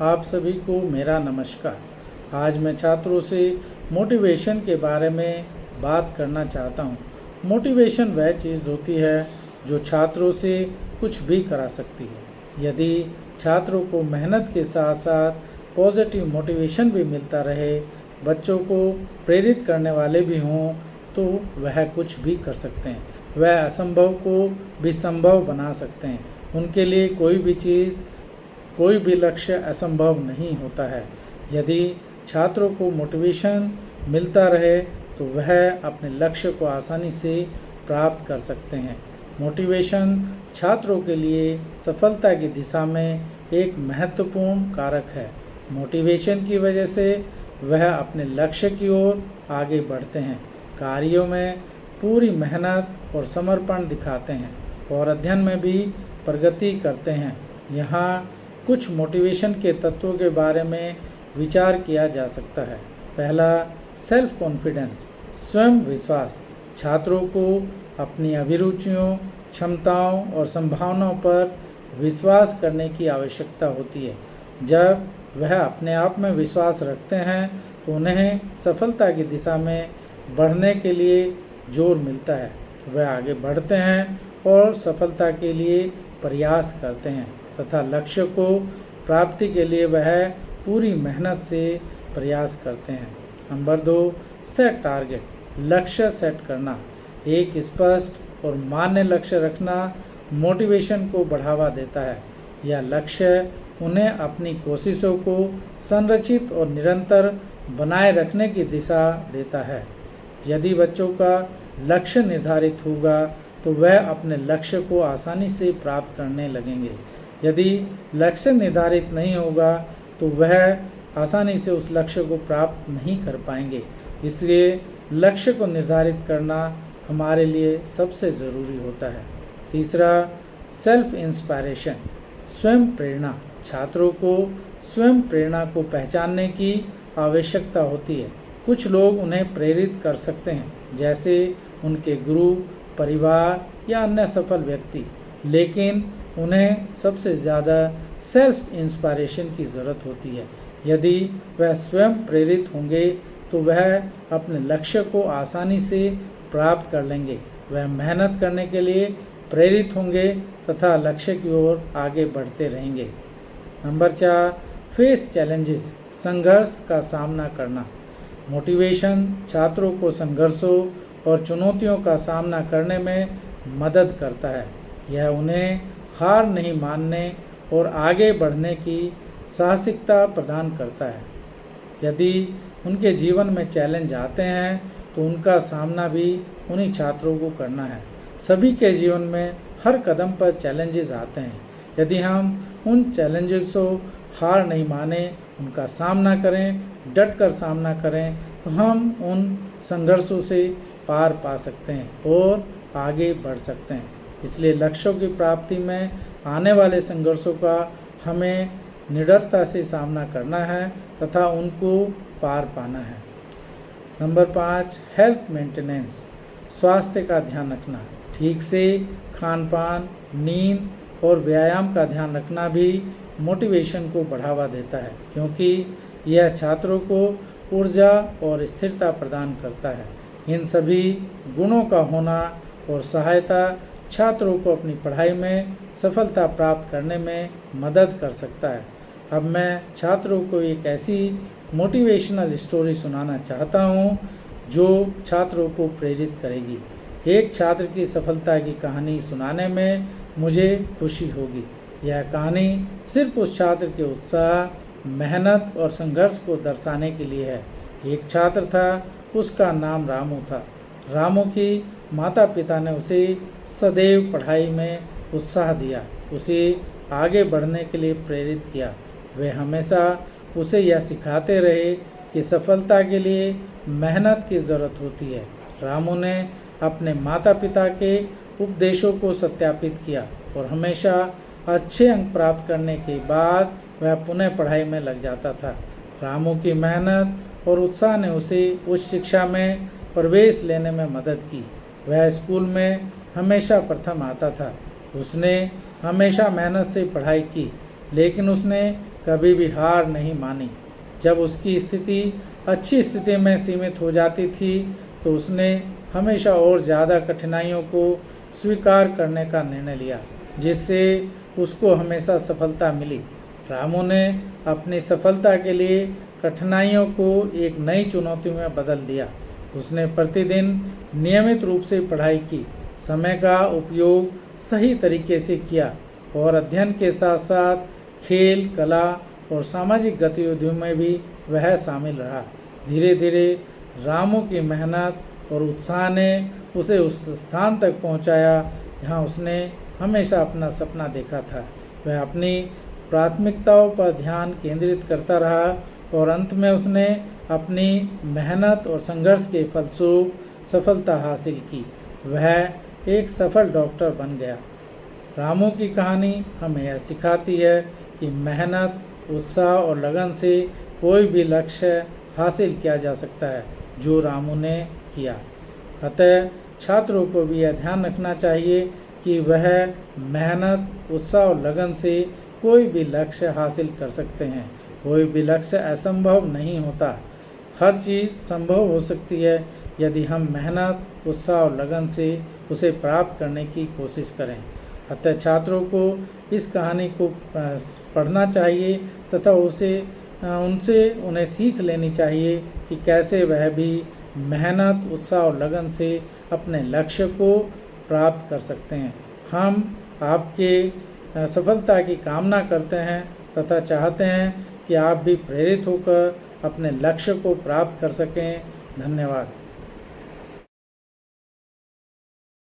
आप सभी को मेरा नमस्कार। आज मैं छात्रों से मोटिवेशन के बारे में बात करना चाहता हूँ। मोटिवेशन वह चीज़ होती है जो छात्रों से कुछ भी करा सकती है। यदि छात्रों को मेहनत के साथ साथ पॉजिटिव मोटिवेशन भी मिलता रहे, बच्चों को प्रेरित करने वाले भी हों, तो वह कुछ भी कर सकते हैं। वह असंभव को भी संभव बना सकते हैं। उनके लिए कोई भी लक्ष्य असंभव नहीं होता है। यदि छात्रों को मोटिवेशन मिलता रहे तो वह अपने लक्ष्य को आसानी से प्राप्त कर सकते हैं। मोटिवेशन छात्रों के लिए सफलता की दिशा में एक महत्वपूर्ण कारक है। मोटिवेशन की वजह से वह अपने लक्ष्य की ओर आगे बढ़ते हैं, कार्यों में पूरी मेहनत और समर्पण दिखाते हैं और अध्ययन में भी प्रगति करते हैं। यहाँ कुछ मोटिवेशन के तत्वों के बारे में विचार किया जा सकता है। पहला, सेल्फ कॉन्फिडेंस, स्वयं विश्वास। छात्रों को अपनी अभिरुचियों, क्षमताओं और संभावनाओं पर विश्वास करने की आवश्यकता होती है। जब वह अपने आप में विश्वास रखते हैं तो उन्हें सफलता की दिशा में बढ़ने के लिए जोर मिलता है। वह आगे बढ़ते हैं और सफलता के लिए प्रयास करते हैं तथा लक्ष्य को प्राप्ति के लिए वह पूरी मेहनत से प्रयास करते हैं। नंबर 2, सेट टारगेट, लक्ष्य सेट करना। एक स्पष्ट और मान्य लक्ष्य रखना मोटिवेशन को बढ़ावा देता है। यह लक्ष्य उन्हें अपनी कोशिशों को संरचित और निरंतर बनाए रखने की दिशा देता है। यदि बच्चों का लक्ष्य निर्धारित होगा तो वह अपने लक्ष्य को आसानी से प्राप्त करने लगेंगे। यदि लक्ष्य निर्धारित नहीं होगा तो वह आसानी से उस लक्ष्य को प्राप्त नहीं कर पाएंगे। इसलिए लक्ष्य को निर्धारित करना हमारे लिए सबसे ज़रूरी होता है। तीसरा, सेल्फ इंस्पायरेशन, स्वयं प्रेरणा। छात्रों को स्वयं प्रेरणा को पहचानने की आवश्यकता होती है। कुछ लोग उन्हें प्रेरित कर सकते हैं, जैसे उनके गुरु, परिवार या अन्य सफल व्यक्ति, लेकिन उन्हें सबसे ज़्यादा सेल्फ इंस्पायरेशन की ज़रूरत होती है। यदि वह स्वयं प्रेरित होंगे तो वह अपने लक्ष्य को आसानी से प्राप्त कर लेंगे। वह मेहनत करने के लिए प्रेरित होंगे तथा लक्ष्य की ओर आगे बढ़ते रहेंगे। नंबर 4, फेस चैलेंजेस, संघर्ष का सामना करना। मोटिवेशन छात्रों को संघर्षों और चुनौतियों का सामना करने में मदद करता है। यह उन्हें हार नहीं मानने और आगे बढ़ने की साहसिकता प्रदान करता है। यदि उनके जीवन में चैलेंज आते हैं तो उनका सामना भी उन्हीं छात्रों को करना है। सभी के जीवन में हर कदम पर चैलेंजेस आते हैं। यदि हम उन चैलेंजेस को हार नहीं माने, उनका सामना करें, डट कर सामना करें, तो हम उन संघर्षों से पार पा सकते हैं और आगे बढ़ सकते हैं। इसलिए लक्ष्यों की प्राप्ति में आने वाले संघर्षों का हमें निडरता से सामना करना है तथा उनको पार पाना है। नंबर 5, हेल्थ मेंटेनेंस, स्वास्थ्य का ध्यान रखना। ठीक से खान पान, नींद और व्यायाम का ध्यान रखना भी मोटिवेशन को बढ़ावा देता है, क्योंकि यह छात्रों को ऊर्जा और स्थिरता प्रदान करता है। इन सभी गुणों का होना और सहायता छात्रों को अपनी पढ़ाई में सफलता प्राप्त करने में मदद कर सकता है। अब मैं छात्रों को एक ऐसी मोटिवेशनल स्टोरी सुनाना चाहता हूँ जो छात्रों को प्रेरित करेगी। एक छात्र की सफलता की कहानी सुनाने में मुझे खुशी होगी। यह कहानी सिर्फ उस छात्र के उत्साह, मेहनत और संघर्ष को दर्शाने के लिए है। एक छात्र था, उसका नाम रामू था। रामू की माता पिता ने उसे सदैव पढ़ाई में उत्साह दिया, उसे आगे बढ़ने के लिए प्रेरित किया। वे हमेशा उसे यह सिखाते रहे कि सफलता के लिए मेहनत की ज़रूरत होती है। रामू ने अपने माता पिता के उपदेशों को सत्यापित किया और हमेशा अच्छे अंक प्राप्त करने के बाद वह पुनः पढ़ाई में लग जाता था। रामू की मेहनत और उत्साह ने उसे उच्च शिक्षा में प्रवेश लेने में मदद की। वह स्कूल में हमेशा प्रथम आता था। उसने हमेशा मेहनत से पढ़ाई की, लेकिन उसने कभी भी हार नहीं मानी। जब उसकी स्थिति अच्छी स्थिति में सीमित हो जाती थी तो उसने हमेशा और ज़्यादा कठिनाइयों को स्वीकार करने का निर्णय लिया, जिससे उसको हमेशा सफलता मिली। रामू ने अपनी सफलता के लिए कठिनाइयों को एक नई चुनौती में बदल दिया। उसने प्रतिदिन नियमित रूप से पढ़ाई की, समय का उपयोग सही तरीके से किया और अध्ययन के साथ साथ खेल, कला और सामाजिक गतिविधियों में भी वह शामिल रहा। धीरे धीरे रामू की मेहनत और उत्साह ने उसे उस स्थान तक पहुंचाया जहां उसने हमेशा अपना सपना देखा था। वह अपनी प्राथमिकताओं पर ध्यान केंद्रित करता रहा और अंत में उसने अपनी मेहनत और संघर्ष के फलस्वरूप सफलता हासिल की। वह एक सफल डॉक्टर बन गया। रामू की कहानी हमें यह सिखाती है कि मेहनत, उत्साह और लगन से कोई भी लक्ष्य हासिल किया जा सकता है, जो रामू ने किया। अतः छात्रों को भी यह ध्यान रखना चाहिए कि वह मेहनत, उत्साह और लगन से कोई भी लक्ष्य हासिल कर सकते हैं। कोई भी लक्ष्य असंभव नहीं होता। हर चीज़ संभव हो सकती है यदि हम मेहनत, उत्साह और लगन से उसे प्राप्त करने की कोशिश करें। अतः छात्रों को इस कहानी को पढ़ना चाहिए तथा उनसे उन्हें सीख लेनी चाहिए कि कैसे वह भी मेहनत, उत्साह और लगन से अपने लक्ष्य को प्राप्त कर सकते हैं। हम आपके सफलता की कामना करते हैं तथा चाहते हैं कि आप भी प्रेरित होकर अपने लक्ष्य को प्राप्त कर सकें। धन्यवाद।